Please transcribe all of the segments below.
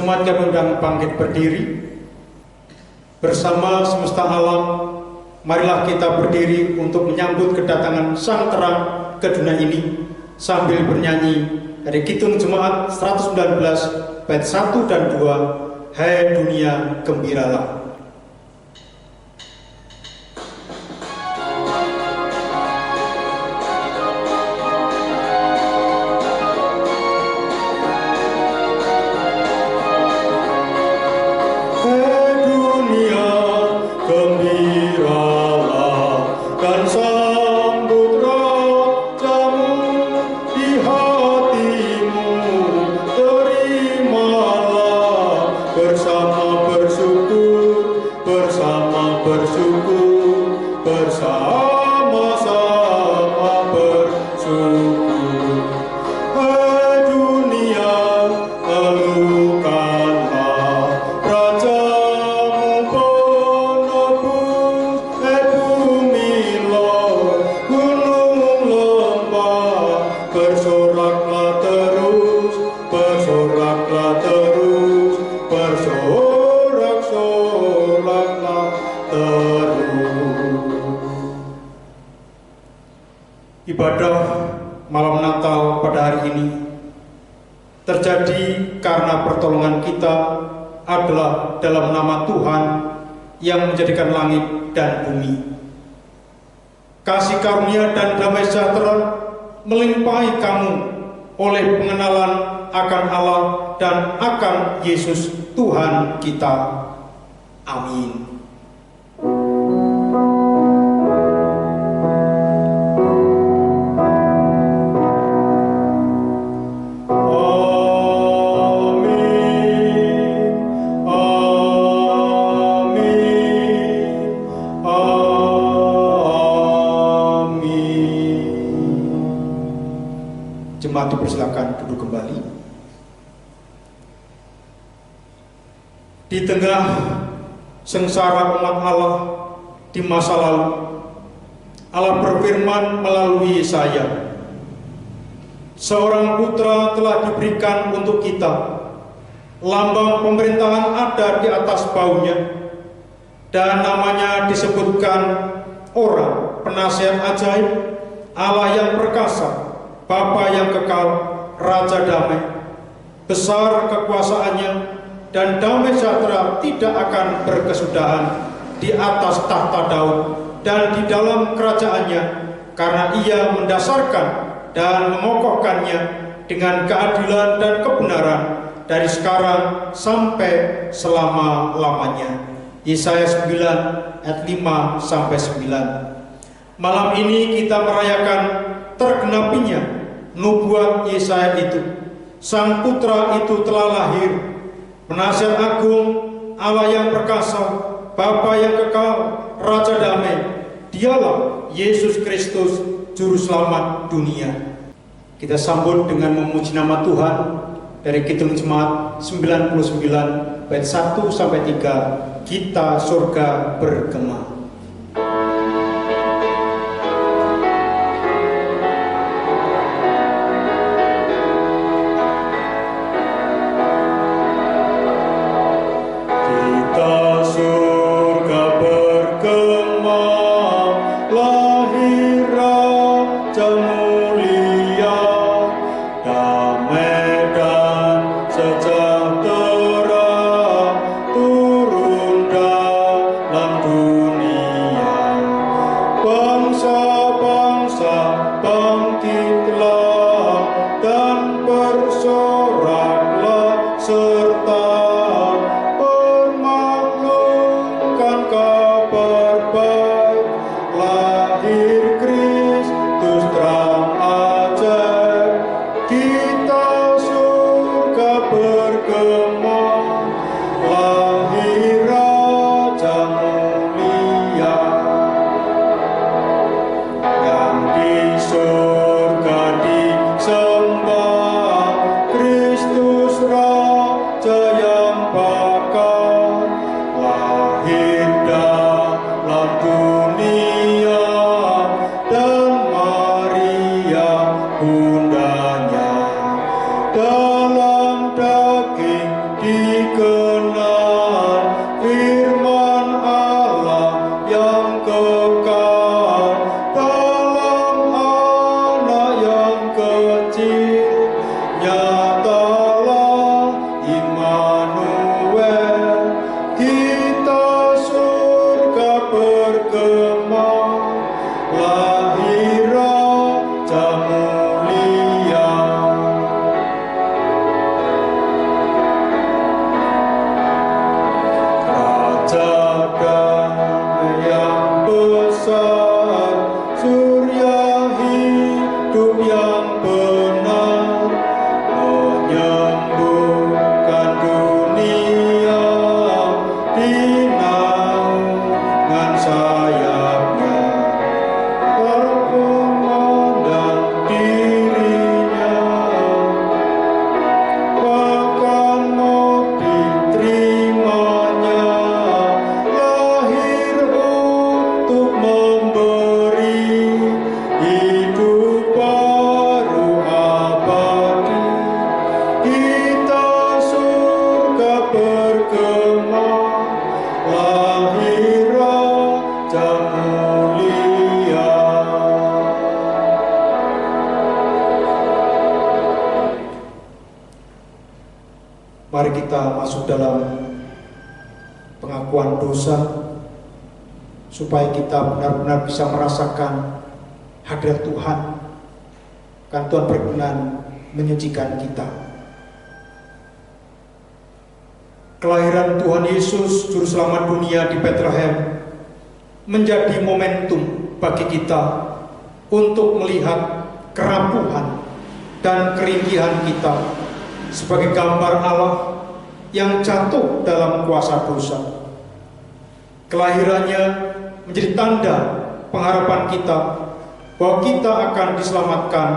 Jemaat kami undang bangkit berdiri. Bersama semesta alam, marilah kita berdiri untuk menyambut kedatangan Sang Terang ke dunia ini sambil bernyanyi dari Kidung Jemaat 119 bait 1 dan 2, Hai dunia gembiralah. Ibadah malam Natal pada hari ini terjadi karena pertolongan kita adalah dalam nama Tuhan yang menjadikan langit dan bumi. Kasih karunia dan damai sejahtera melimpahi kamu oleh pengenalan akan Allah dan akan Yesus Tuhan kita. Amin. Jemaat dipersilakan duduk kembali. Di tengah sengsara umat Allah di masa lalu, Allah berfirman melalui Yesaya, seorang putra telah diberikan untuk kita, lambang pemerintahan ada di atas baunya, dan namanya disebutkan Orang, Penasihat Ajaib, Allah yang perkasa, Bapa yang kekal, Raja damai. Besar kekuasaannya dan damai sejahtera tidak akan berkesudahan di atas tahta Daud dan di dalam kerajaannya, karena ia mendasarkan dan mengokohkannya dengan keadilan dan kebenaran dari sekarang sampai selama-lamanya. Yesaya 9 ayat 5 sampai 9. Malam ini kita merayakan tergenapinya nubuat Yesaya itu. Sang putra itu telah lahir, Penasihat Agung, Allah yang perkasa, Bapa yang kekal, Raja damai. Dialah Yesus Kristus, Juru Selamat dunia. Kita sambut dengan memuji nama Tuhan dari Kidung Jemaat 99 bait 1 sampai 3, Kita Surga Bergema. Sejahtera turun dalam dunia. Dengan sayapnya memandang dirinya, bahkan mau diterimanya, lahir untuk memberi hidup baru abadi. Kita surga bergema, lahir Raja mulia. Mari kita masuk dalam pengakuan dosa, supaya kita benar-benar bisa merasakan hadirat Tuhan. Kan Tuhan berkenan menyucikan kita. Kelahiran Tuhan Yesus Juru Selamat dunia di Bethlehem menjadi momentum bagi kita untuk melihat kerapuhan dan keringgihan kita sebagai gambar Allah yang jatuh dalam kuasa dosa. Kelahirannya menjadi tanda pengharapan kita bahwa kita akan diselamatkan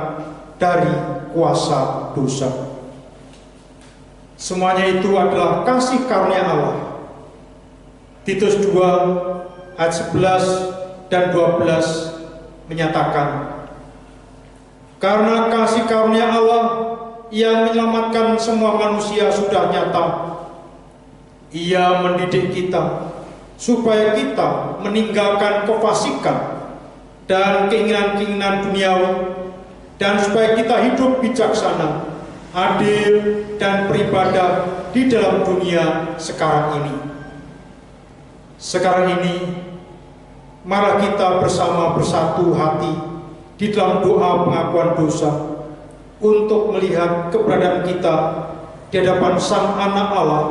dari kuasa dosa. Semuanya itu adalah kasih karunia Allah. Titus 2 ayat 11 dan 12 menyatakan, karena kasih karunia Allah yang menyelamatkan semua manusia sudah nyata. Ia mendidik kita supaya kita meninggalkan kefasikan dan keinginan-keinginan duniawi, dan supaya kita hidup bijaksana, adil, dan beribadah di dalam dunia sekarang ini. Sekarang ini, marilah kita bersama bersatu hati di dalam doa pengakuan dosa untuk melihat keberadaan kita di hadapan Sang Anak Allah,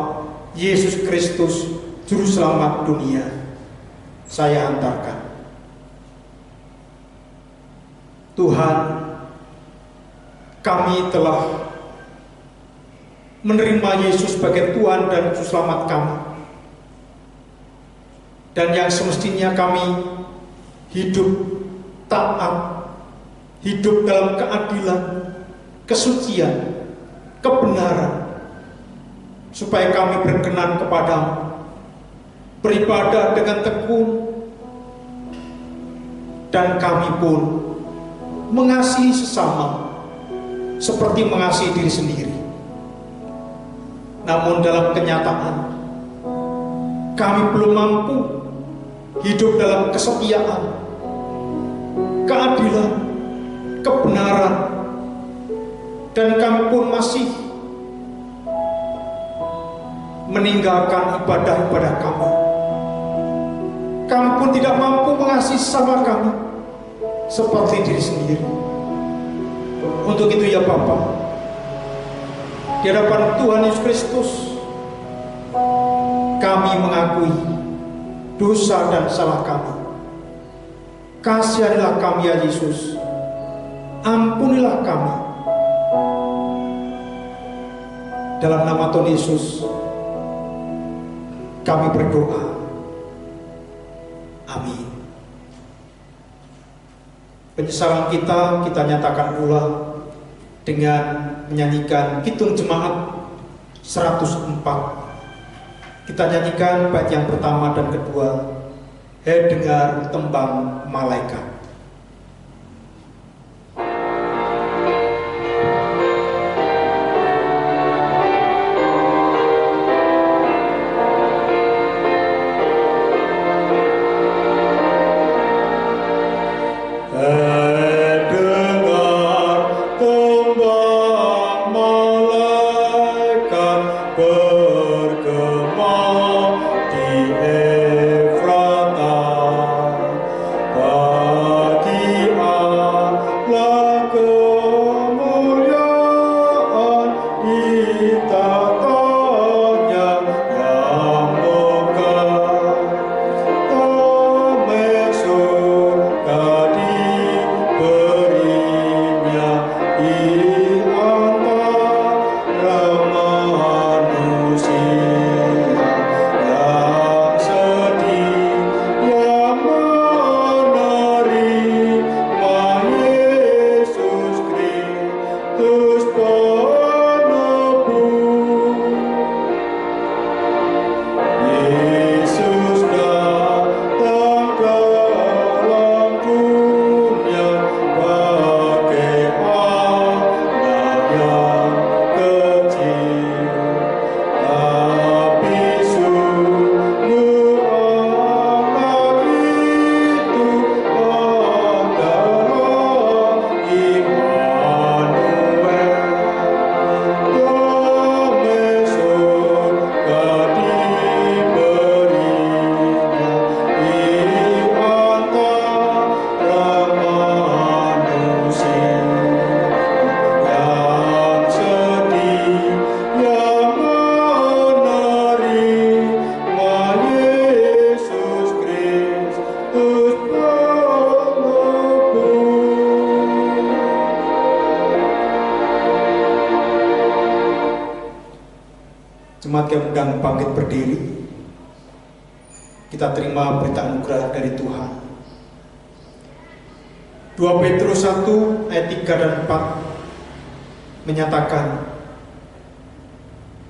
Yesus Kristus, Juru Selamat dunia. Saya hantarkan. Tuhan, kami telah menerima Yesus sebagai Tuhan dan Juru Selamat kami. Dan yang semestinya kami hidup taat, hidup dalam keadilan, kesucian, kebenaran, supaya kami berkenan kepadamu, beribadah dengan tekun, dan kami pun mengasihi sesama seperti mengasihi diri sendiri. Namun dalam kenyataan, kami belum mampu hidup dalam kesetiaan, keadilan, kebenaran, dan kami pun masih meninggalkan ibadah-ibadah kami. Kami pun tidak mampu mengasihi sesama kami seperti diri sendiri. Untuk itu ya Bapa, di hadapan Tuhan Yesus Kristus, kami mengakui dosa dan salah kami. Kasihanilah kami ya Yesus, ampunilah kami. Dalam nama Tuhan Yesus kami berdoa. Amin. Penyesalan kita nyatakan pula dengan menyanyikan Kidung Jemaat 104. Kita nyanyikan bait yang pertama dan kedua. Hai dengar tembang malaikat. yang sedang bangkit berdiri, kita terima berita anugerah dari Tuhan. 2 Petrus 1 ayat 3 dan 4 menyatakan,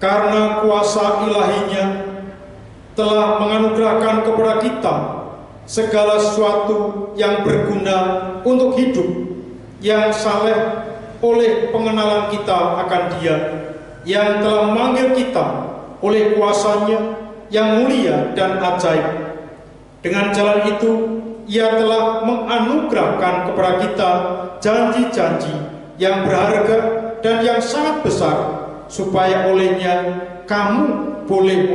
karena kuasa ilahinya telah menganugerahkan kepada kita segala sesuatu yang berguna untuk hidup yang saleh oleh pengenalan kita akan Dia yang telah memanggil kita oleh kuasa-Nya yang mulia dan ajaib. Dengan jalan itu Ia telah menganugerahkan kepada kita janji-janji yang berharga dan yang sangat besar, supaya olehnya kamu boleh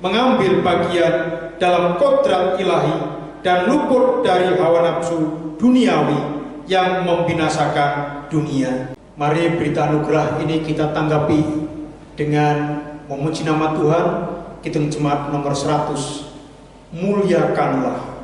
mengambil bagian dalam kodrat ilahi dan luput dari hawa nafsu duniawi yang membinasakan dunia. Mari berita anugerah ini kita tanggapi dengan memuji nama Tuhan. Kidung Jemaat nomor 100, muliakanlah.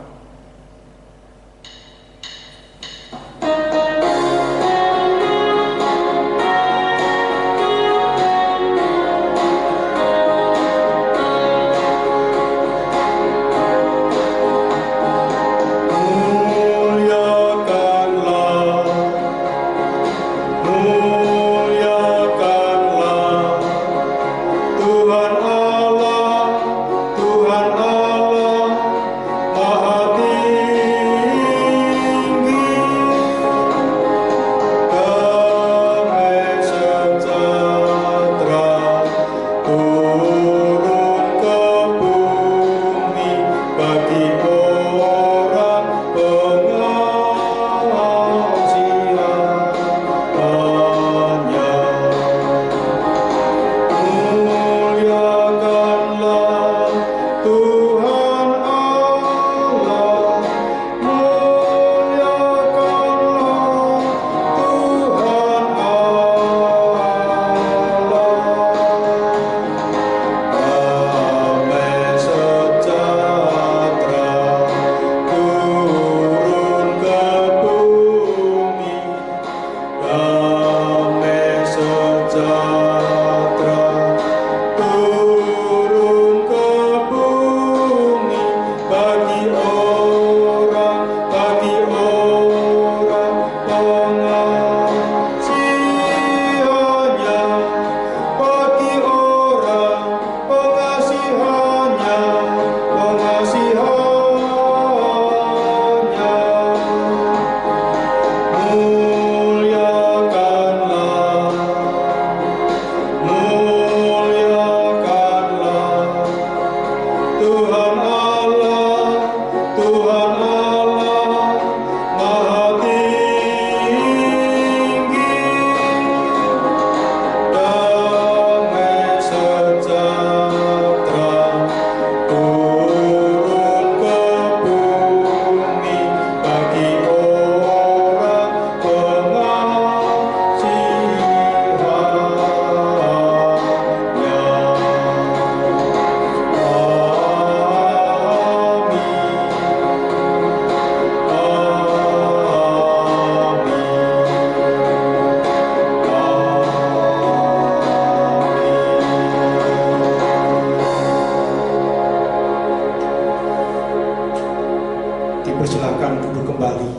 Dipersilakan duduk kembali.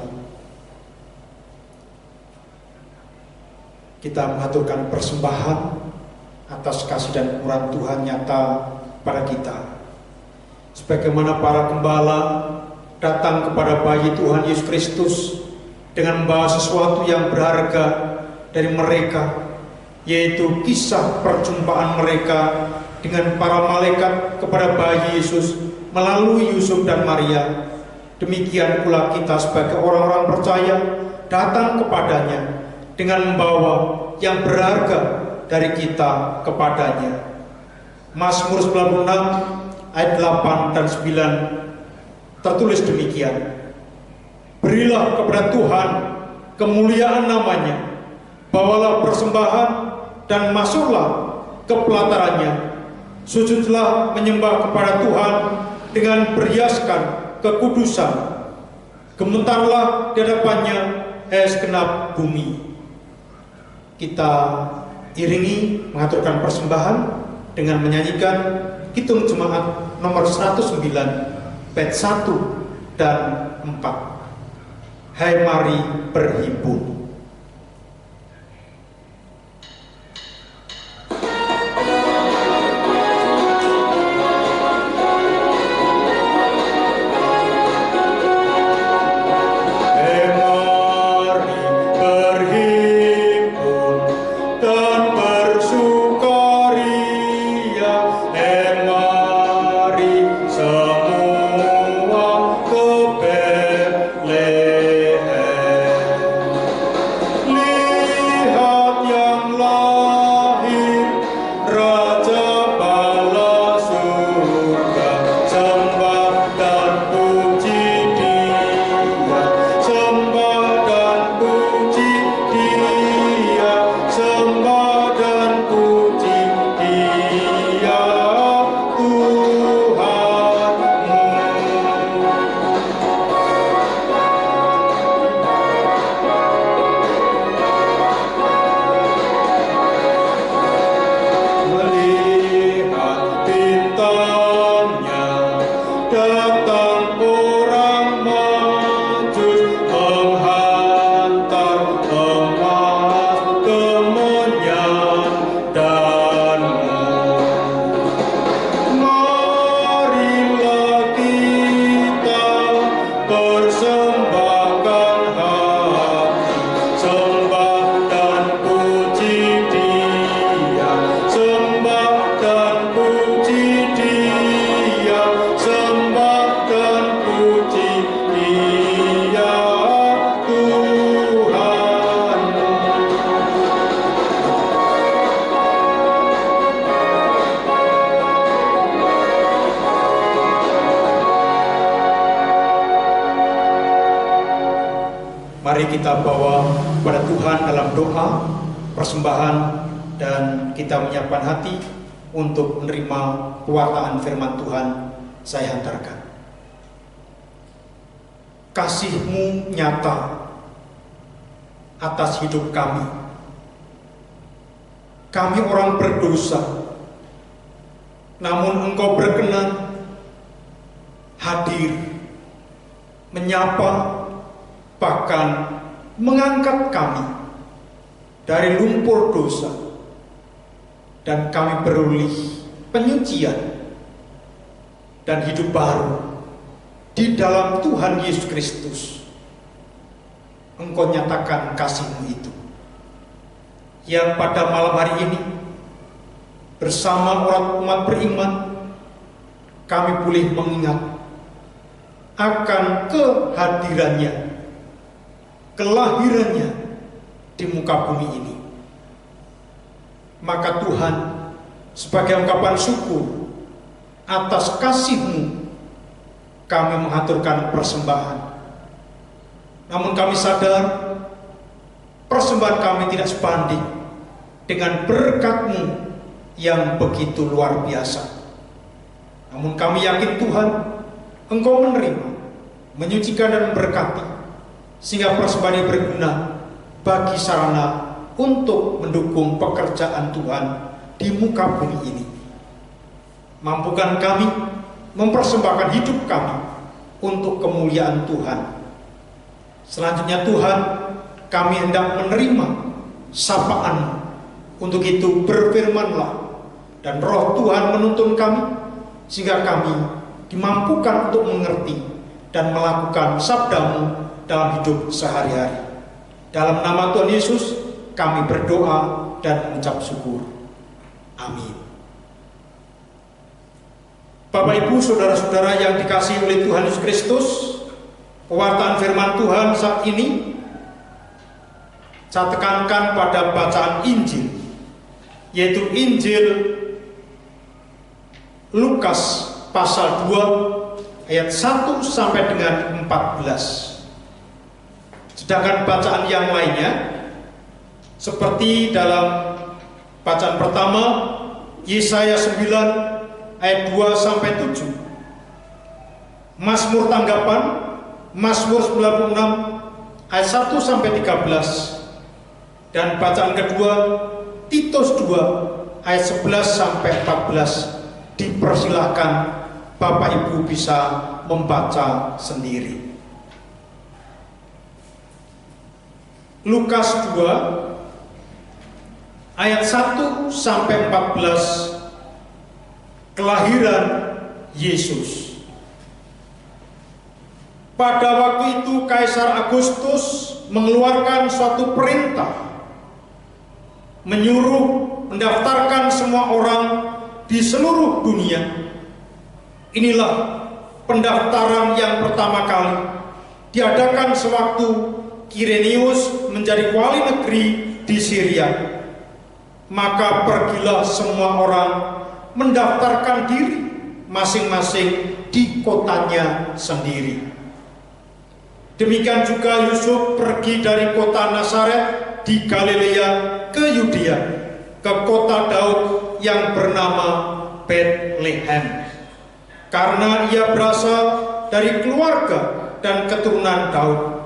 Kita mengaturkan persembahan atas kasih dan kemurahan Tuhan nyata pada kita. Sebagaimana para gembala datang kepada bayi Tuhan Yesus Kristus dengan membawa sesuatu yang berharga dari mereka, yaitu kisah perjumpaan mereka dengan para malaikat kepada bayi Yesus melalui Yusuf dan Maria. Demikian pula kita sebagai orang-orang percaya datang kepadanya dengan membawa yang berharga dari kita kepadanya. Mazmur 96 ayat 8 dan 9 tertulis demikian. Berilah kepada Tuhan kemuliaan namanya, bawalah persembahan dan masuklah ke pelatarannya. Sujudlah menyembah kepada Tuhan dengan berhiaskan kekudusan. Gemetarlah di hadapannya segenap bumi. Kita iringi mengaturkan persembahan dengan menyanyikan Kidung Jemaat nomor 109 bait 1 dan 4. Hai mari berhimpun. Mari kita bawa kepada Tuhan dalam doa, persembahan, dan kita menyiapkan hati untuk menerima pewartaan firman Tuhan. Saya hantarkan. Kasih-Mu nyata atas hidup kami. Kami orang berdosa, namun Engkau berkenan hadir, menyapa, bahkan mengangkat kami dari lumpur dosa, dan kami beroleh penyucian dan hidup baru di dalam Tuhan Yesus Kristus. Engkau nyatakan kasih-Mu itu, yang pada malam hari ini bersama orang umat beriman kami boleh mengingat akan kehadirannya, kelahirannya di muka bumi ini. Maka Tuhan, sebagai ungkapan syukur atas kasih-Mu, kami mengaturkan persembahan. Namun kami sadar persembahan kami tidak sebanding dengan berkat-Mu yang begitu luar biasa. Namun kami yakin Tuhan, Engkau menerima, menyucikan dan memberkati, sehingga persembahan ini berguna bagi sarana untuk mendukung pekerjaan Tuhan di muka bumi ini. Mampukan kami mempersembahkan hidup kami untuk kemuliaan Tuhan. Selanjutnya Tuhan, kami hendak menerima sapaan-Mu. Untuk itu berfirman-Lah, dan Roh Tuhan menuntun kami, sehingga kami dimampukan untuk mengerti dan melakukan sabda-Mu dalam hidup sehari-hari. Dalam nama Tuhan Yesus kami berdoa dan mengucap syukur. Amin. Bapak, Ibu, saudara-saudara yang dikasihi oleh Tuhan Yesus Kristus, pewartaan firman Tuhan saat ini saya tekankan pada bacaan Injil, yaitu Injil Lukas pasal 2 ayat 1 sampai dengan 14. Sedangkan bacaan yang lainnya seperti dalam bacaan pertama Yesaya 9 ayat 2 sampai 7, Mazmur tanggapan Mazmur 96 ayat 1 sampai 13, dan bacaan kedua Titus 2 ayat 11 sampai 14. Dipersilahkan Bapak Ibu bisa membaca sendiri. Lukas 2 ayat 1 sampai 14. Kelahiran Yesus. Pada waktu itu Kaisar Agustus mengeluarkan suatu perintah menyuruh mendaftarkan semua orang di seluruh dunia. Inilah pendaftaran yang pertama kali diadakan sewaktu Kirenius menjadi wali negeri di Syria. Maka pergilah semua orang mendaftarkan diri masing-masing di kotanya sendiri. Demikian juga Yusuf pergi dari kota Nazaret di Galilea ke Yudea, ke kota Daud yang bernama Bethlehem, karena ia berasal dari keluarga dan keturunan Daud,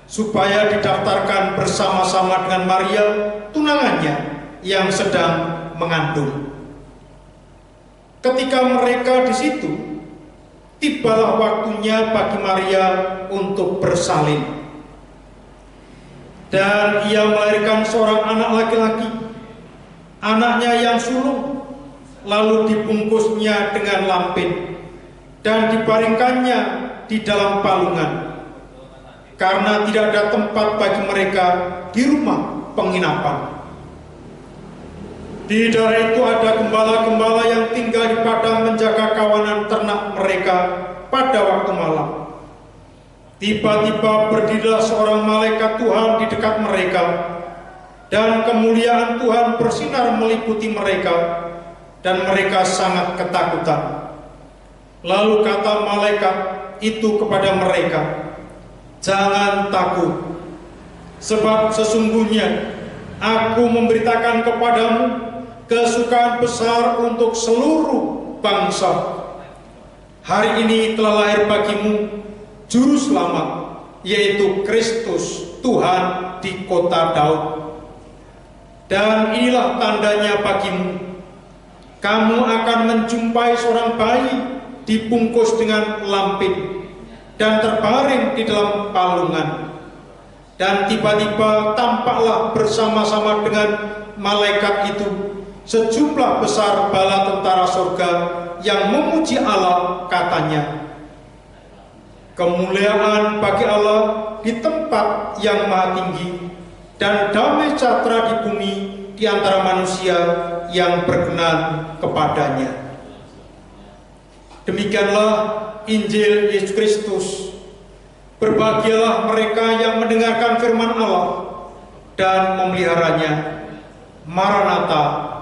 supaya didaftarkan bersama-sama dengan Maria, tunangannya yang sedang mengandung. Ketika mereka di situ, tibalah waktunya bagi Maria untuk bersalin. Dan ia melahirkan seorang anak laki-laki, anaknya yang sulung, lalu dibungkusnya dengan lampin dan dibaringkannya di dalam palungan, karena tidak ada tempat bagi mereka di rumah penginapan. Di daerah itu ada gembala-gembala yang tinggal di padang menjaga kawanan ternak mereka pada waktu malam. Tiba-tiba berdirilah seorang malaikat Tuhan di dekat mereka, dan kemuliaan Tuhan bersinar meliputi mereka, dan mereka sangat ketakutan. Lalu kata malaikat itu kepada mereka, "Jangan takut, sebab sesungguhnya aku memberitakan kepadamu kesukaan besar untuk seluruh bangsa. Hari ini telah lahir bagimu Juru Selamat, yaitu Kristus Tuhan di kota Daud. Dan inilah tandanya bagimu, kamu akan menjumpai seorang bayi dibungkus dengan lampin dan terbaring di dalam palungan. Dan tiba-tiba tampaklah bersama-sama dengan malaikat itu sejumlah besar bala tentara surga yang memuji Allah, katanya, kemuliaan bagi Allah di tempat yang maha tinggi, dan damai sejahtera di bumi di antara manusia yang berkenan kepadanya. Demikianlah Injil Yesus Kristus. Berbahagialah mereka yang mendengarkan firman Allah dan memeliharanya. Maranatha.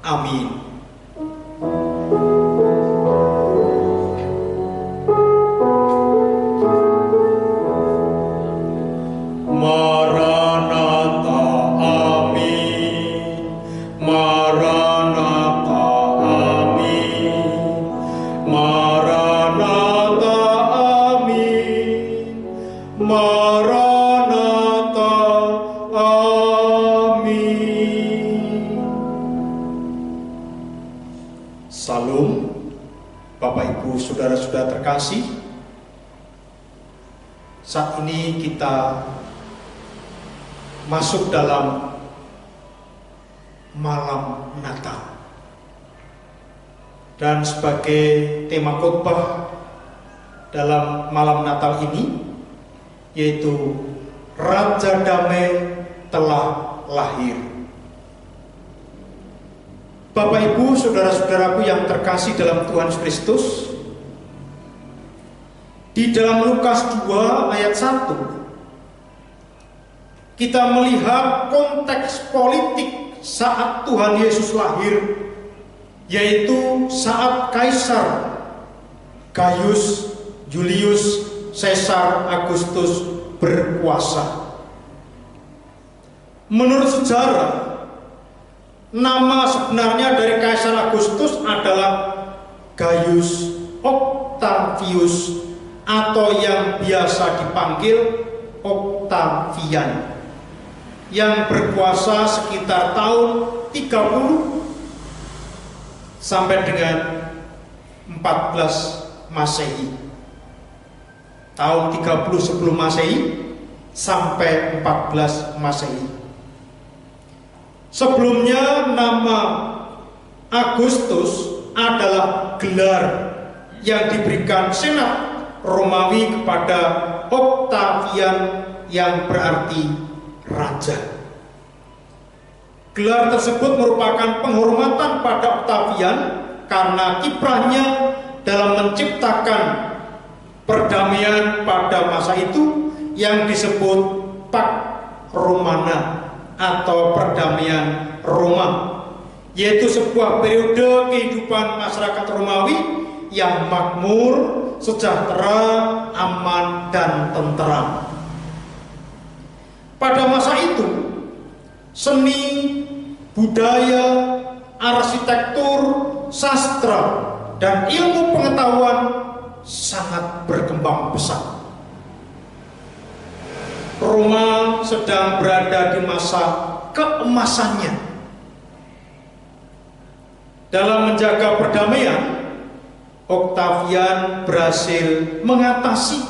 Amin. Maranatha, amin. Maranatha, amin. Maranatha, amin. Maranatha, amin. Salam, Bapak Ibu saudara-saudara terkasih. Saat ini kita masuk dalam malam Natal, dan sebagai tema khotbah dalam malam Natal ini yaitu Raja Damai telah lahir. Bapak Ibu saudara-saudaraku yang terkasih dalam Tuhan Kristus, di dalam Lukas 2 ayat 1 kita melihat konteks politik saat Tuhan Yesus lahir, yaitu saat Kaisar Gaius Julius Caesar Agustus berkuasa. Menurut sejarah, nama sebenarnya dari Kaisar Agustus adalah Gaius Octavius, atau yang biasa dipanggil Octavian, yang berkuasa sekitar tahun 30 sampai dengan 14 Masehi. Tahun 30 sebelum Masehi sampai 14 Masehi. Sebelumnya nama Agustus adalah gelar yang diberikan Senat Romawi kepada Octavian yang berarti raja. Gelar tersebut merupakan penghormatan pada Octavian karena kiprahnya dalam menciptakan perdamaian pada masa itu yang disebut Pax Romana atau perdamaian Roma, yaitu sebuah periode kehidupan masyarakat Romawi yang makmur, sejahtera, aman, dan tentram. Pada masa itu, seni, budaya, arsitektur, sastra, dan ilmu pengetahuan sangat berkembang pesat. Roma sedang berada di masa keemasannya. Dalam menjaga perdamaian, Octavian berhasil mengatasi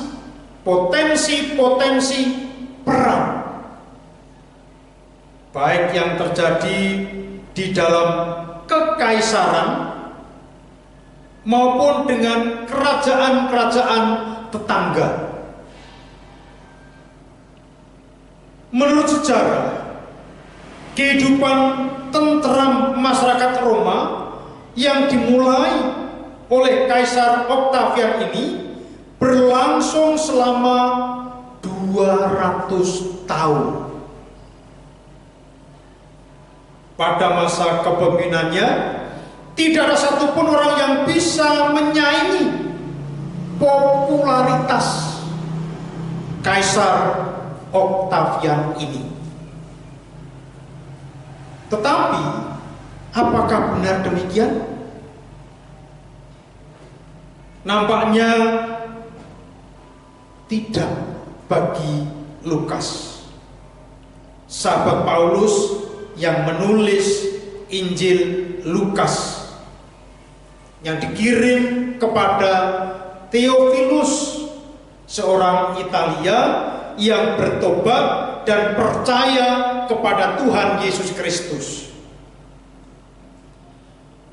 potensi-potensi perang, baik yang terjadi di dalam kekaisaran maupun dengan kerajaan-kerajaan tetangga. Menurut sejarah, kehidupan tentram masyarakat Roma yang dimulai oleh Kaisar Octavian ini berlangsung selama 200 tahun. Pada masa kepemimpinannya, tidak ada satupun orang yang bisa menyaingi popularitas Kaisar Octavian ini. Tetapi, apakah benar demikian? Nampaknya tidak bagi Lukas, sahabat Paulus yang menulis Injil Lukas yang dikirim kepada Theophilus, seorang Italia yang bertobat dan percaya kepada Tuhan Yesus Kristus.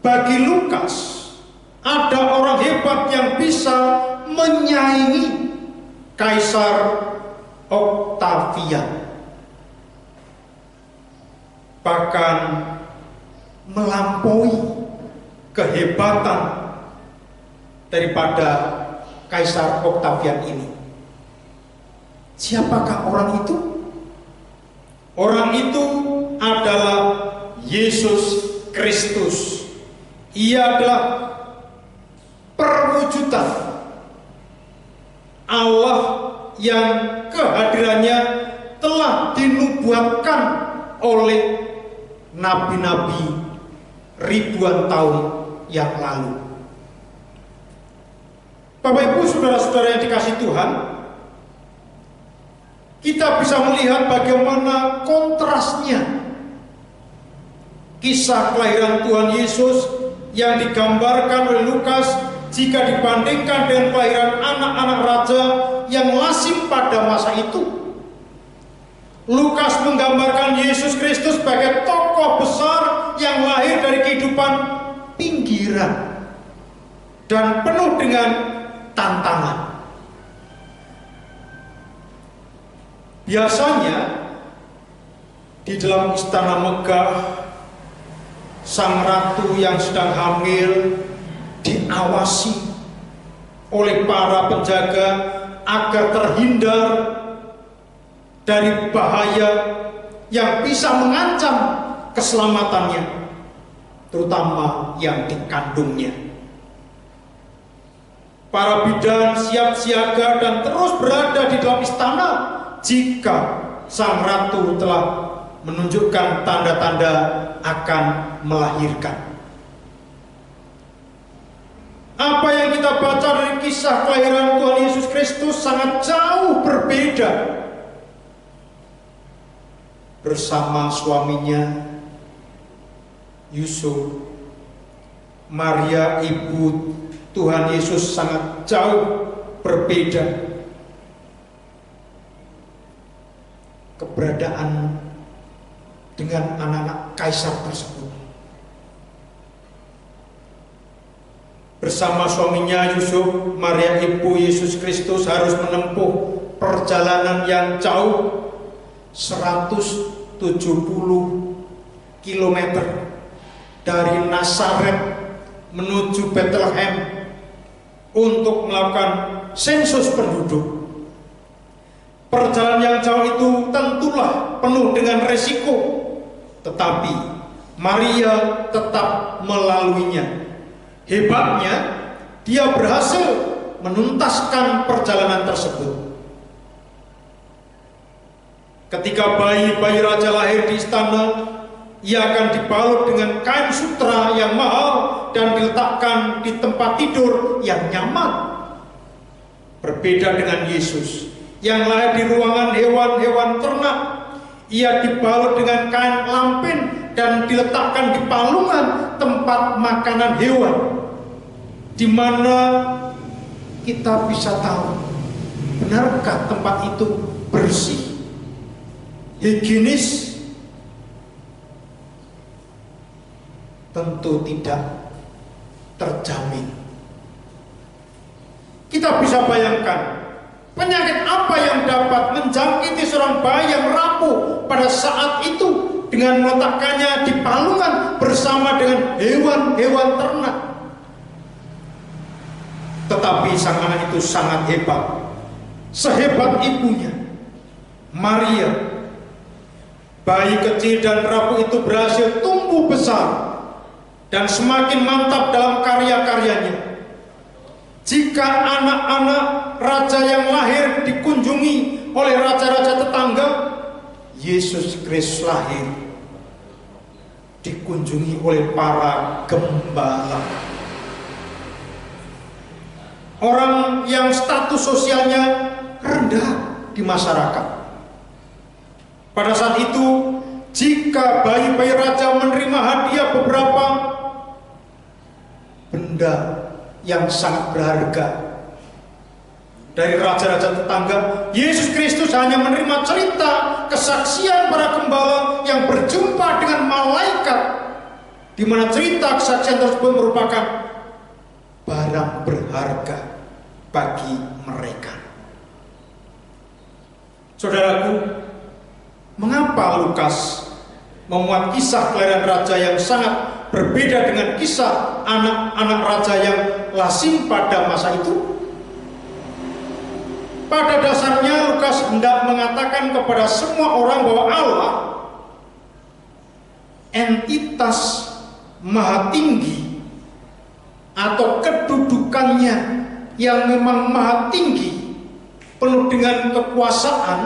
Bagi Lukas, ada orang hebat yang bisa menyaingi Kaisar Octavian, bahkan melampaui kehebatan daripada Kaisar Octavian ini. Siapakah orang itu? Orang itu adalah Yesus Kristus. Ia adalah perwujudan Allah yang kehadirannya telah dinubuatkan oleh nabi-nabi ribuan tahun yang lalu. Bapak Ibu, saudara-saudara yang dikasihi Tuhan, kita bisa melihat bagaimana kontrasnya kisah kelahiran Tuhan Yesus yang digambarkan oleh Lukas jika dibandingkan dengan kelahiran anak-anak raja yang lazim pada masa itu. Lukas menggambarkan Yesus Kristus sebagai tokoh besar yang lahir dari kehidupan pinggiran dan penuh dengan tantangan. Biasanya di dalam istana megah, sang ratu yang sedang hamil diawasi oleh para penjaga agar terhindar dari bahaya yang bisa mengancam keselamatannya, terutama yang dikandungnya. Para bidan siap siaga dan terus berada di dalam istana jika sang ratu telah menunjukkan tanda-tanda akan melahirkan. Apa yang kita baca dari kisah kelahiran Tuhan Yesus Kristus sangat jauh berbeda. Bersama suaminya Yusuf, Maria ibu Tuhan Yesus sangat jauh berbeda. Keberadaan dengan anak-anak kaisar tersebut. Bersama suaminya Yusuf, Maria ibu Yesus Kristus harus menempuh perjalanan yang jauh 170 km dari Nazaret menuju Bethlehem untuk melakukan sensus penduduk. Perjalanan yang jauh itu tentulah penuh dengan resiko, tetapi Maria tetap melaluinya. Hebatnya, dia berhasil menuntaskan perjalanan tersebut. Ketika bayi raja lahir di istana, ia akan dibalut dengan kain sutra yang mahal dan diletakkan di tempat tidur yang nyaman. Berbeda dengan Yesus yang lahir di ruangan hewan-hewan ternak, ia dibalut dengan kain lampin dan diletakkan di palungan tempat makanan hewan, di mana kita bisa tahu benarkah tempat itu bersih, higienis. Tentu tidak terjamin. Kita bisa bayangkan penyakit apa yang dapat menjangkiti seorang bayi yang rapuh pada saat itu dengan meletakkannya di palungan bersama dengan hewan-hewan ternak. Tetapi sang anak itu sangat hebat, sehebat ibunya, Maria. Bayi kecil dan rapuh itu berhasil tumbuh besar dan semakin mantap dalam karya-karyanya. Jika anak-anak raja yang lahir dikunjungi oleh raja-raja tetangga, Yesus Kristus lahir dikunjungi oleh para gembala. Orang yang status sosialnya rendah di masyarakat. Pada saat itu, jika bayi-bayi raja menerima hadiah beberapa benda yang sangat berharga dari raja-raja tetangga, Yesus Kristus hanya menerima cerita kesaksian para gembala yang berjumpa dengan malaikat, di mana cerita kesaksian tersebut merupakan barang berharga bagi mereka. Saudaraku, mengapa Lukas memuat kisah kelahiran raja yang sangat berbeda dengan kisah anak-anak raja yang lazim pada masa itu? Pada dasarnya Lukas hendak mengatakan kepada semua orang bahwa Allah, entitas maha tinggi atau kedudukannya yang memang maha tinggi, penuh dengan kekuasaan,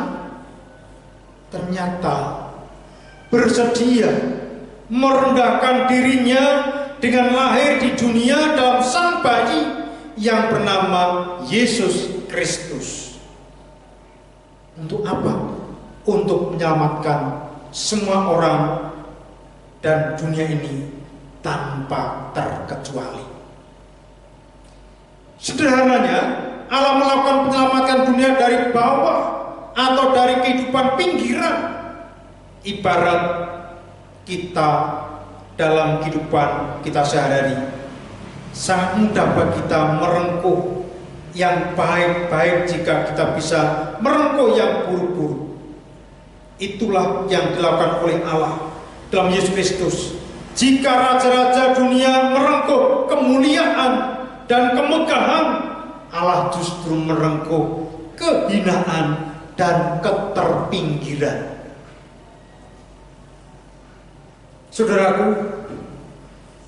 ternyata bersedia merendahkan dirinya dengan lahir di dunia dalam sang bayi yang bernama Yesus Kristus. Untuk apa? Untuk menyelamatkan semua orang dan dunia ini tanpa terkecuali. Sederhananya, Allah melakukan penyelamatan dunia dari bawah atau dari kehidupan pinggiran, ibarat kita dalam kehidupan kita sehari-hari. Sangat mudah bagi kita merengkuh yang baik-baik jika kita bisa merengkuh yang buruk-buruk. Itulah yang dilakukan oleh Allah dalam Yesus Kristus. Jika raja-raja dunia merengkuh kemuliaan dan kemegahan, Allah justru merengkuh kehinaan dan keterpinggiran. Saudaraku,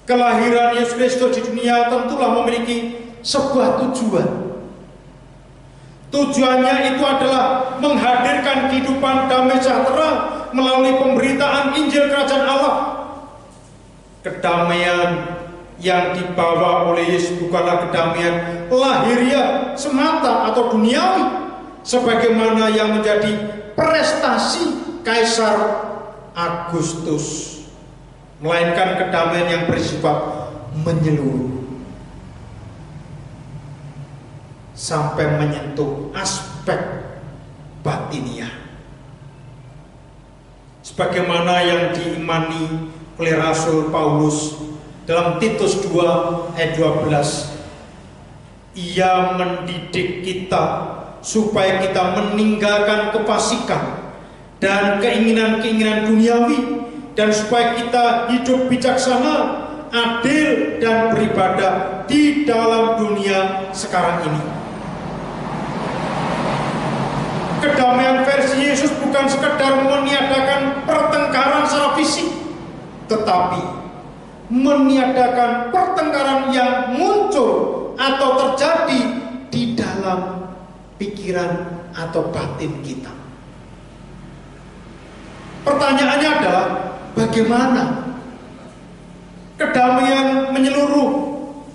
kelahiran Yesus Kristus di dunia tentulah memiliki sebuah tujuan. Tujuannya itu adalah menghadirkan kehidupan damai sejahtera melalui pemberitaan Injil Kerajaan Allah. Kedamaian yang dibawa oleh Yesus bukanlah kedamaian lahiriah semata atau duniawi, sebagaimana yang menjadi prestasi Kaisar Agustus. melainkan kedamaian yang bersifat menyeluruh sampai menyentuh aspek batiniah, sebagaimana yang diimani oleh Rasul Paulus dalam Titus 2 ayat 12. Ia mendidik kita supaya kita meninggalkan kefasikan dan keinginan-keinginan duniawi, dan supaya kita hidup bijaksana, adil, dan beribadah di dalam dunia sekarang ini. Kedamaian versi Yesus bukan sekedar meniadakan pertengkaran secara fisik, tetapi meniadakan pertengkaran yang muncul atau terjadi di dalam pikiran atau batin kita. Pertanyaannya adalah, bagaimana kedamaian menyeluruh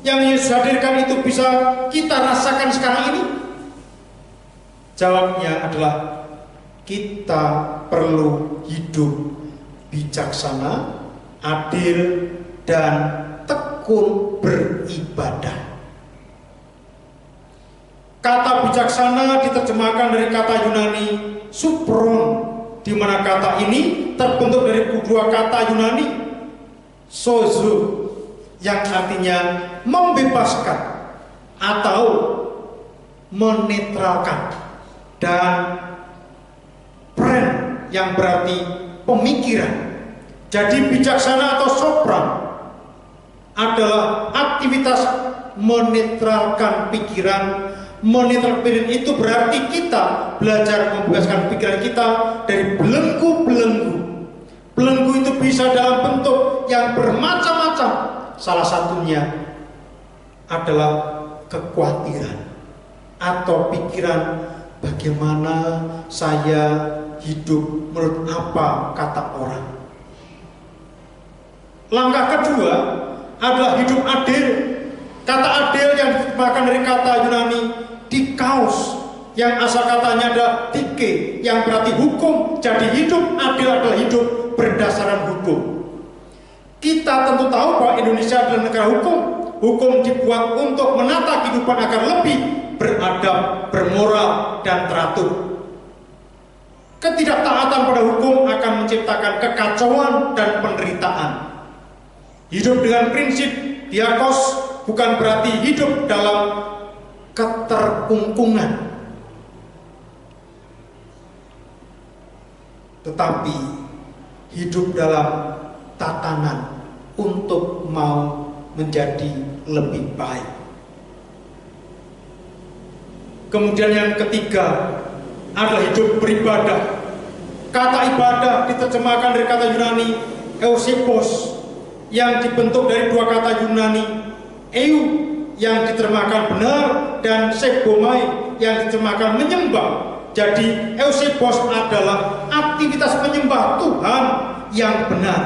yang Yesus hadirkan itu bisa kita rasakan sekarang ini? Jawabnya adalah, kita perlu hidup bijaksana, adil, dan tekun beribadah. Kata bijaksana diterjemahkan dari kata Yunani supron, di mana kata ini terbentuk dari dua kata Yunani, sozo, yang artinya membebaskan atau menetralkan, dan pren, yang berarti pemikiran. Jadi bijaksana atau sopran adalah aktivitas menetralkan pikiran. Menetralkan pikiran itu berarti kita belajar membebaskan pikiran kita dari belenggu-belenggu. Belenggu itu bisa dalam bentuk yang bermacam-macam. Salah satunya adalah kekhawatiran atau pikiran, bagaimana saya hidup menurut apa kata orang. Langkah kedua adalah hidup adil. Kata adil yang diterjemahkan dari kata Yunani dikaos, yang asal katanya ada dike, yang berarti hukum. Jadi hidup adil adalah hidup berdasarkan hukum. Kita tentu tahu bahwa Indonesia adalah negara hukum. Hukum dibuat untuk menata kehidupan agar lebih beradab, bermoral, dan teratur. Ketidaktaatan pada hukum akan menciptakan kekacauan dan penderitaan. Hidup dengan prinsip diakos bukan berarti hidup dalam keterkungkungan, tetapi hidup dalam tatanan untuk mau menjadi lebih baik. Kemudian yang ketiga adalah hidup beribadah. Kata ibadah diterjemahkan dari kata Yunani eusebos, yang dibentuk dari dua kata Yunani eu, yang diterjemahkan benar, dan sebomai, yang diterjemahkan menyembah. Jadi eusebos adalah aktivitas menyembah Tuhan yang benar.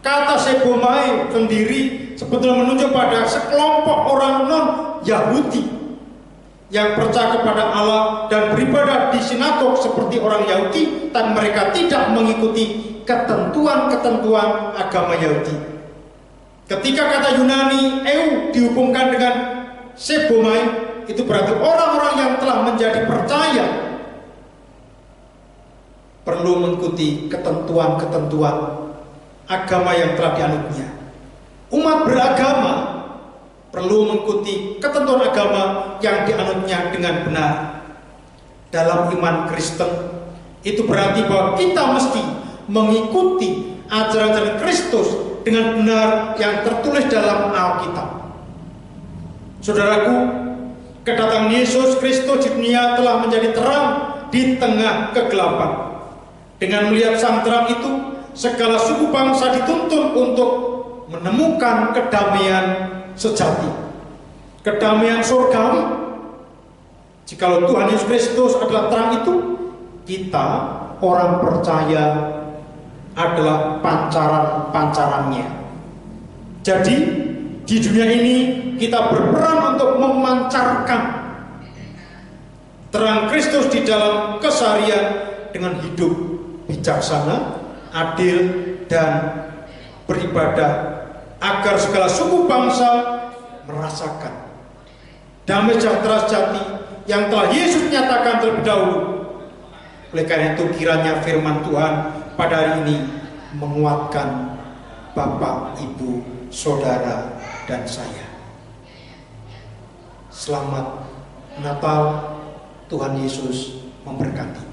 Kata sebomai sendiri sebetulnya menunjuk pada sekelompok orang non-Yahudi yang percaya kepada Allah dan beribadah di sinagog seperti orang Yahudi, dan mereka tidak mengikuti ketentuan-ketentuan agama Yahudi. Ketika kata Yunani eu dihubungkan dengan sebomai, itu berarti orang-orang yang telah menjadi percaya perlu mengikuti ketentuan-ketentuan agama yang telah dianutnya. Umat beragama perlu mengikuti ketentuan agama yang dianutnya dengan benar. Dalam iman Kristen, itu berarti bahwa kita mesti mengikuti ajaran-ajaran Kristus dengan benar yang tertulis dalam Alkitab. Saudaraku, kedatangan Yesus Kristus di dunia telah menjadi terang di tengah kegelapan. Dengan melihat sang terang itu, segala suku bangsa dituntun untuk menemukan kedamaian sejati, kedamaian surgawi. Jikalau Tuhan Yesus Kristus adalah terang itu, kita orang percaya adalah pancaran-pancarannya. Jadi di dunia ini kita berperan untuk memancarkan terang Kristus di dalam keseharian dengan hidup bijaksana, adil, dan beribadah, agar segala suku bangsa merasakan damai sejahtera sejati yang telah Yesus nyatakan terlebih dahulu. Oleh karena itu kiranya firman Tuhan pada hari ini menguatkan Bapak, Ibu, Saudara, dan saya. Selamat Natal, Tuhan Yesus memberkati.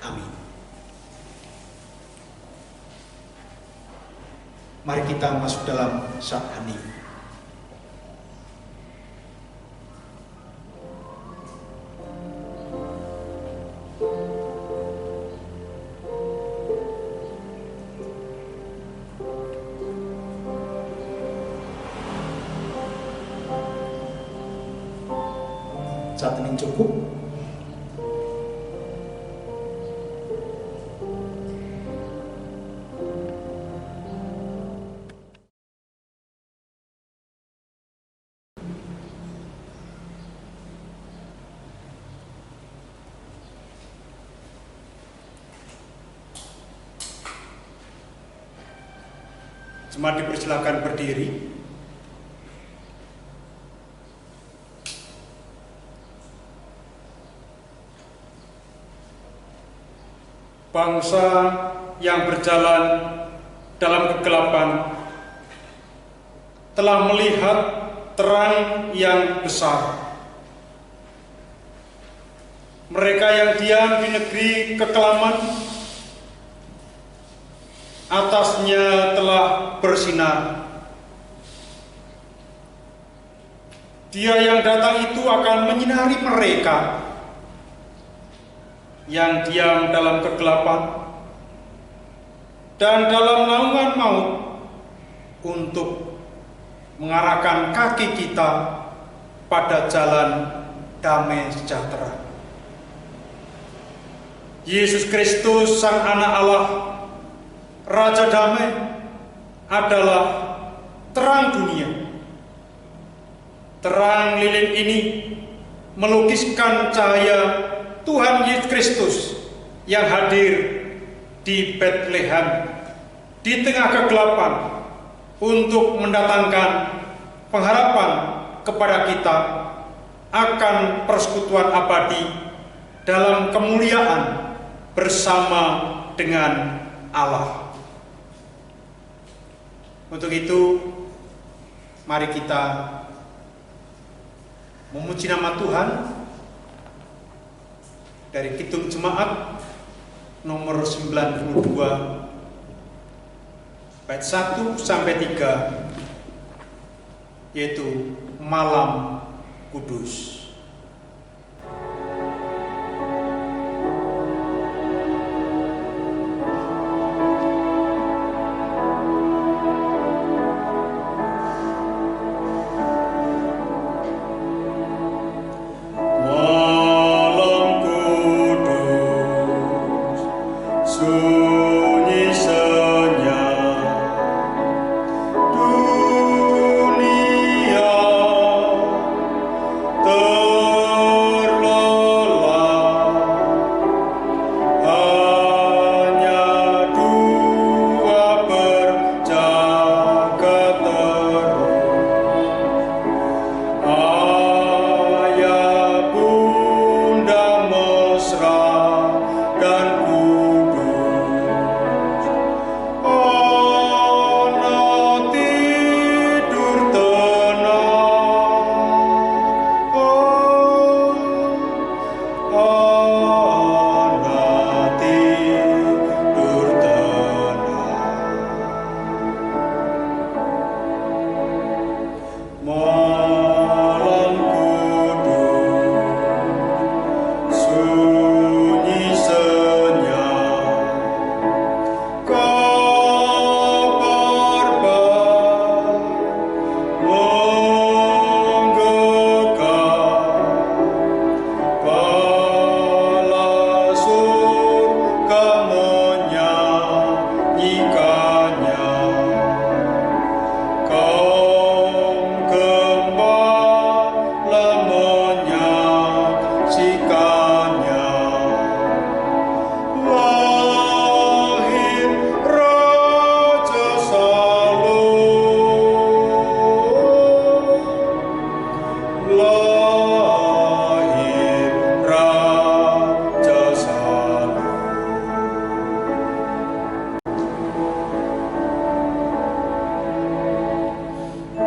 Amin. Mari kita masuk dalam saat hening. Saat hening cukup. Jemaat dipersilakan berdiri. Bangsa yang berjalan dalam kegelapan telah melihat terang yang besar. Mereka yang diam di negeri kekelaman, atasnya telah bersinar. Dia yang datang itu akan menyinari mereka yang diam dalam kegelapan dan dalam naungan maut, untuk mengarahkan kaki kita pada jalan damai sejahtera. Yesus Kristus, Sang Anak Allah, Raja Damai, adalah terang dunia. Terang lilin ini melukiskan cahaya Tuhan Yesus Kristus yang hadir di Bethlehem di tengah kegelapan untuk mendatangkan pengharapan kepada kita akan persekutuan abadi dalam kemuliaan bersama dengan Allah. Untuk itu, mari kita memuji nama Tuhan dari Kidung Jemaat nomor 92 bait 1 sampai 3, yaitu Malam Kudus. Oh lahir Raja Saleh.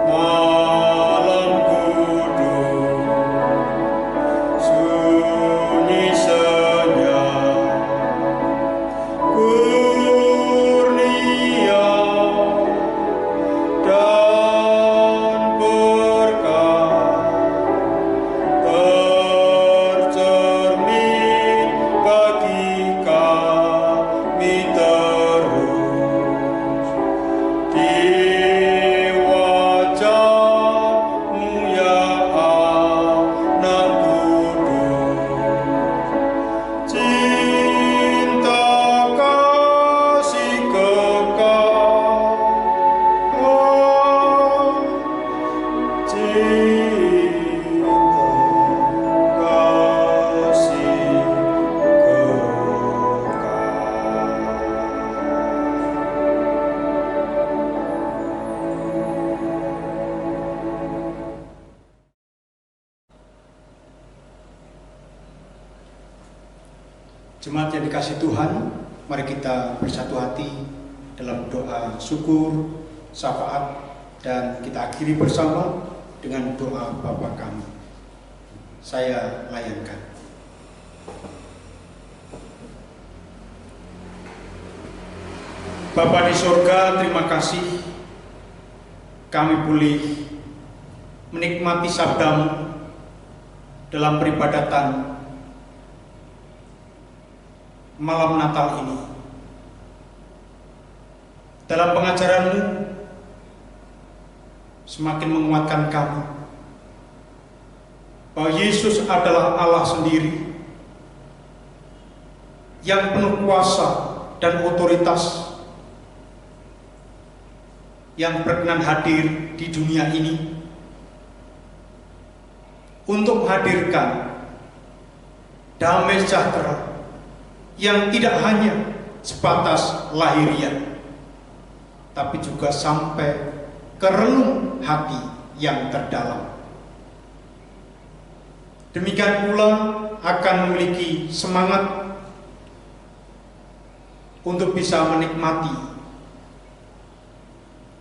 Malam kudus, sunyi senyap, kurnia dan berkah tercermin bagi kami terus di wajah-Mu ya Anak Kudus. Cinta kasih kekal, cinta kasih Jemaat yang dikasih Tuhan, mari kita bersatu hati dalam doa syukur, syafaat, dan kita akhiri bersama dengan doa Bapa kami. Saya layankan. Bapa di surga, terima kasih kami boleh menikmati sabda-Mu dalam peribadatan malam Natal ini. Dalam pengajaran-Mu semakin menguatkan kami bahwa Yesus adalah Allah sendiri yang penuh kuasa dan otoritas, yang berkenan hadir di dunia ini untuk menghadirkan damai sejahtera yang tidak hanya sebatas lahiriah, tapi juga sampai ke relung hati yang terdalam. Demikian pula akan memiliki semangat untuk bisa menikmati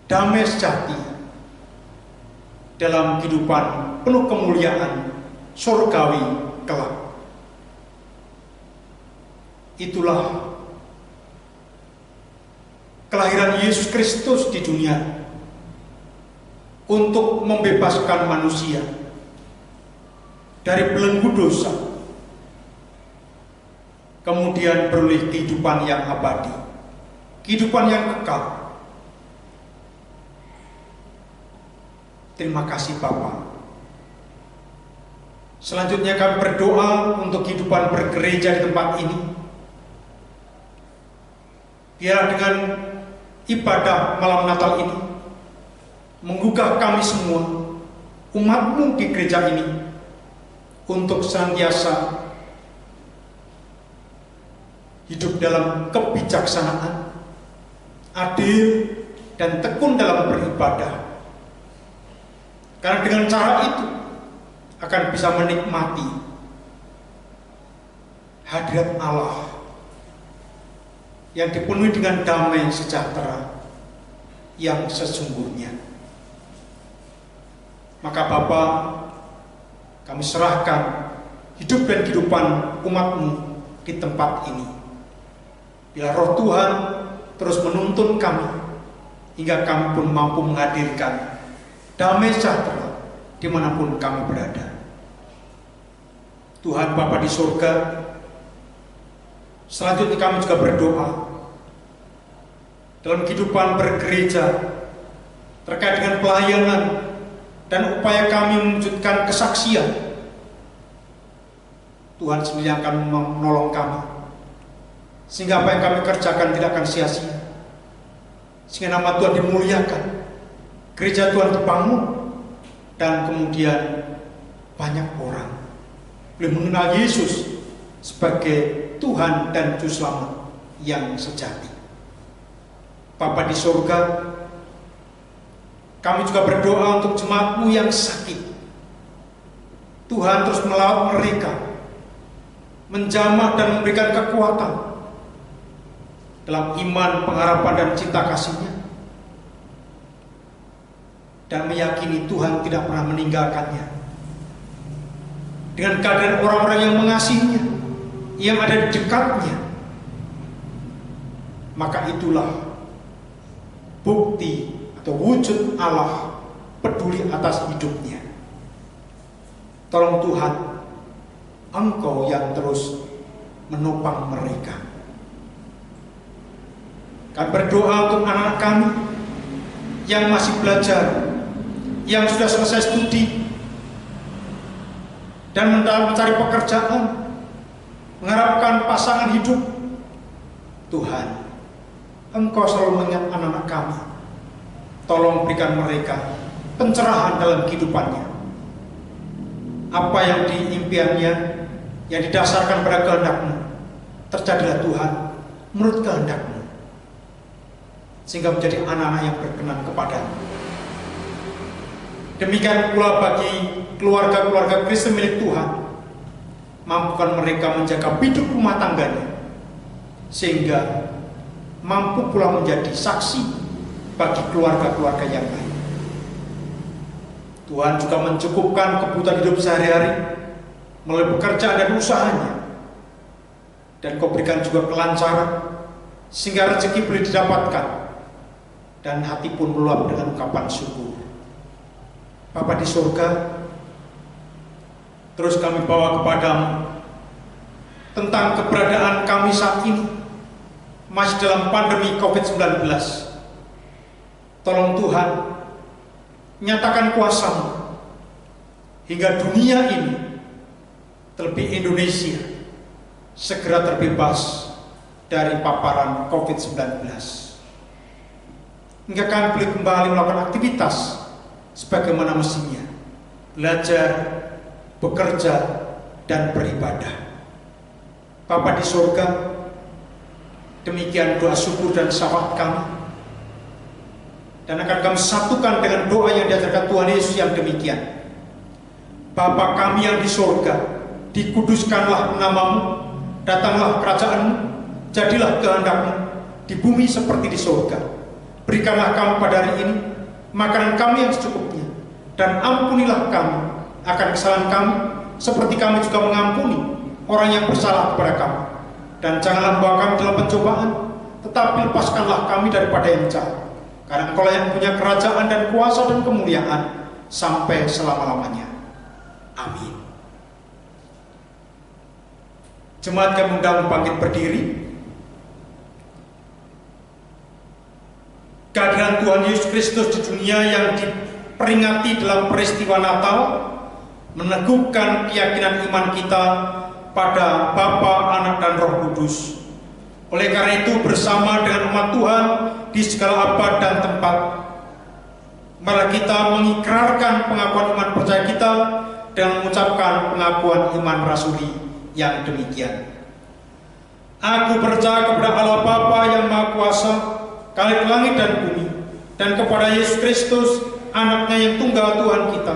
damai sejati dalam kehidupan penuh kemuliaan surgawi kelak. Itulah kelahiran Yesus Kristus di dunia untuk membebaskan manusia dari belenggu dosa, kemudian beroleh kehidupan yang abadi, kehidupan yang kekal. Terima kasih Bapa. Selanjutnya kami berdoa untuk kehidupan bergereja di tempat ini. Biarlah dengan ibadah malam Natal ini menggugah kami semua, umat-Mu di gereja ini, untuk senantiasa hidup dalam kebijaksanaan, adil, dan tekun dalam beribadah. Karena dengan cara itu akan bisa menikmati hadirat Allah yang dipenuhi dengan damai sejahtera yang sesungguhnya. Maka Bapa, kami serahkan hidup dan kehidupan umat-Mu di tempat ini. Bila Roh Tuhan terus menuntun kami, hingga kami pun mampu menghadirkan damai sejahtera dimanapun kami berada. Tuhan Bapa di surga, selanjutnya kami juga berdoa dalam kehidupan bergereja terkait dengan pelayanan dan upaya kami mewujudkan kesaksian. Tuhan sendiri akan menolong kami sehingga apa yang kami kerjakan tidak akan sia-sia, sehingga nama Tuhan dimuliakan, gereja Tuhan dibangun, dan kemudian banyak orang boleh mengenal Yesus sebagai Tuhan dan Juru Selamat yang sejati. Bapa di surga, kami juga berdoa untuk jemaat-Mu yang sakit, Tuhan terus melawat mereka, menjamah dan memberikan kekuatan dalam iman, pengharapan, dan cinta kasih-Nya, dan meyakini Tuhan tidak pernah meninggalkannya. Dengan kehadiran orang-orang yang mengasihinya, yang ada di dekatnya, maka itulah bukti atau wujud Allah peduli atas hidupnya. Tolong Tuhan, Engkau yang terus menopang mereka. Kami berdoa untuk anak-anak kami yang masih belajar, yang sudah selesai studi, dan mencari pekerjaan, mengharapkan pasangan hidup. Tuhan, Engkau selalu mengingat anak-anak kami. Tolong berikan mereka pencerahan dalam kehidupannya. Apa yang diimpiannya, yang didasarkan pada kehendak-Mu, terjadilah Tuhan menurut kehendak-Mu, sehingga menjadi anak-anak yang berkenan kepada-Mu. Demikian pula bagi keluarga-keluarga Kristen milik Tuhan, mampukan mereka menjaga hidup rumah tangganya, sehingga mampu pula menjadi saksi bagi keluarga-keluarga yang lain. Tuhan juga mencukupkan kebutuhan hidup sehari-hari melalui pekerjaan dan usahanya, dan Kau berikan juga kelancaran sehingga rezeki boleh didapatkan dan hati pun meluap dengan ungkapan syukur. Bapa di surga, terus kami bawa kepadamu tentang keberadaan kami saat ini masih dalam pandemi COVID-19. Tolong Tuhan, nyatakan kuasa-Mu hingga dunia ini, terlebih Indonesia, segera terbebas dari paparan COVID-19, hingga kami boleh kembali melakukan aktivitas sebagaimana mestinya, belajar, bekerja, dan beribadah. Bapa di surga, demikian doa syukur dan syafaat kami, dan akan kami satukan dengan doa yang diajarkan Tuhan Yesus yang demikian. Bapa kami yang di surga, dikuduskanlah nama-Mu, datanglah kerajaan-Mu, jadilah kehendak-Mu di bumi seperti di surga. Berikanlah kami pada hari ini makanan kami yang secukupnya, dan ampunilah kami akan kesalahan kami, seperti kami juga mengampuni orang yang bersalah kepada kami. Dan janganlah membawa kami dalam pencobaan, tetapi lepaskanlah kami daripada yang jahat. Karena Engkau yang punya kerajaan dan kuasa dan kemuliaan sampai selama-lamanya. Amin. Jemaat kami undang bangkit berdiri. Kehadiran Tuhan Yesus Kristus di dunia yang diperingati dalam peristiwa Natal meneguhkan keyakinan iman kita pada Bapa, Anak, dan Roh Kudus. Oleh karena itu, bersama dengan umat Tuhan di segala abad dan tempat, mari kita mengikrarkan pengakuan iman percaya kita dan mengucapkan pengakuan iman rasuli yang demikian. Aku percaya kepada Allah Bapa yang Maha Kuasa, Khalik langit dan bumi, dan kepada Yesus Kristus, Anaknya yang tunggal Tuhan kita,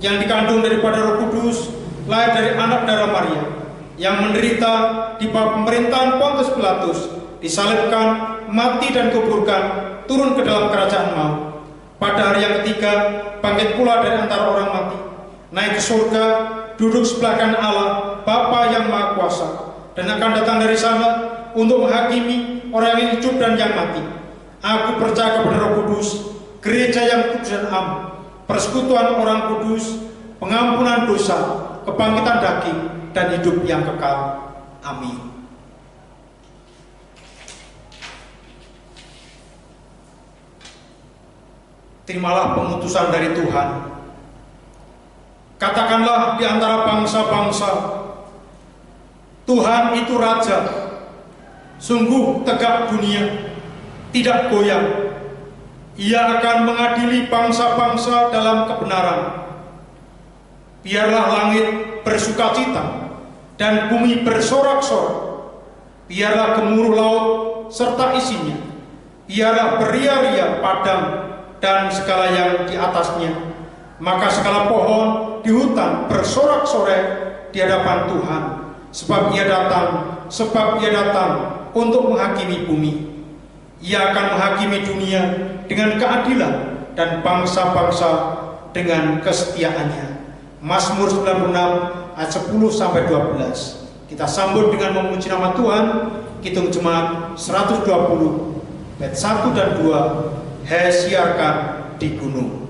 yang dikandung daripada Roh Kudus, lahir dari anak darah Maria, yang menderita di bawah pemerintahan Pontius Pilatus, disalibkan, mati dan kuburkan, turun ke dalam kerajaan maut. Pada hari yang ketiga, bangkit pula dari antara orang mati, naik ke surga, duduk sebelah kanan Allah, Bapa yang Maha Kuasa, dan akan datang dari sana untuk menghakimi orang yang hidup dan yang mati. Aku percaya kepada Roh Kudus, gereja yang kudus dan am, persekutuan orang kudus, pengampunan dosa, kebangkitan daging, dan hidup yang kekal. Amin. Terimalah pengutusan dari Tuhan. Katakanlah di antara bangsa-bangsa, Tuhan itu Raja, sungguh tegak dunia, tidak goyang. Ia akan mengadili bangsa-bangsa dalam kebenaran. Biarlah langit bersukacita dan bumi bersorak-sorak. Biarlah gemuruh laut serta isinya. Biarlah beria-ria padang dan segala yang di atasnya. Maka segala pohon di hutan bersorak-sorai di hadapan Tuhan, sebab ia datang untuk menghakimi bumi. Ia akan menghakimi dunia dengan keadilan dan bangsa-bangsa dengan kesetiaannya. Mazmur 96 ayat 10-12. Kita sambut dengan memuji nama Tuhan. Kidung Jemaat 120 bait 1 dan 2. Hai siarkan di gunung.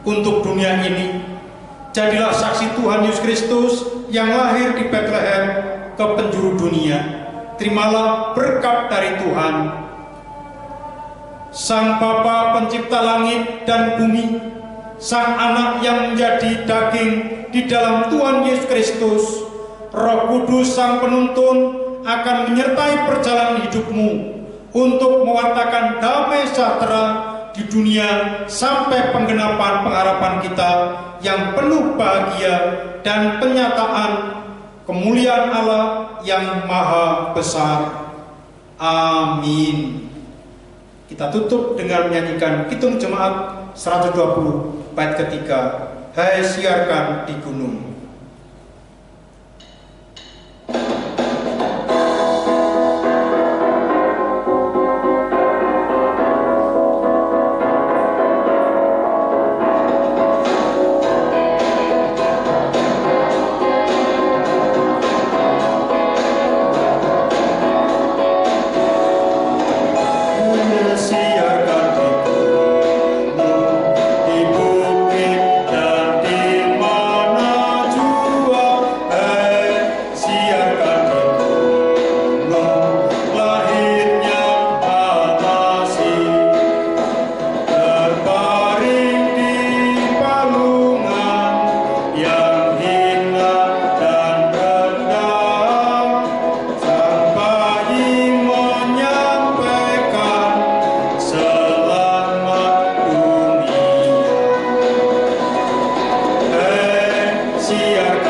Untuk dunia ini, jadilah saksi Tuhan Yesus Kristus yang lahir di Bethlehem ke penjuru dunia. Terimalah berkat dari Tuhan, Sang Bapa pencipta langit dan bumi, Sang Anak yang menjadi daging di dalam Tuhan Yesus Kristus. Roh Kudus Sang Penuntun akan menyertai perjalanan hidupmu untuk mewartakan damai sejahtera di dunia sampai penggenapan pengharapan kita yang penuh bahagia dan penyataan kemuliaan Allah yang maha besar. Amin. Kita tutup dengan menyanyikan Kidung Jemaat 120 bait ketiga. Hai siarkan di gunung. Siar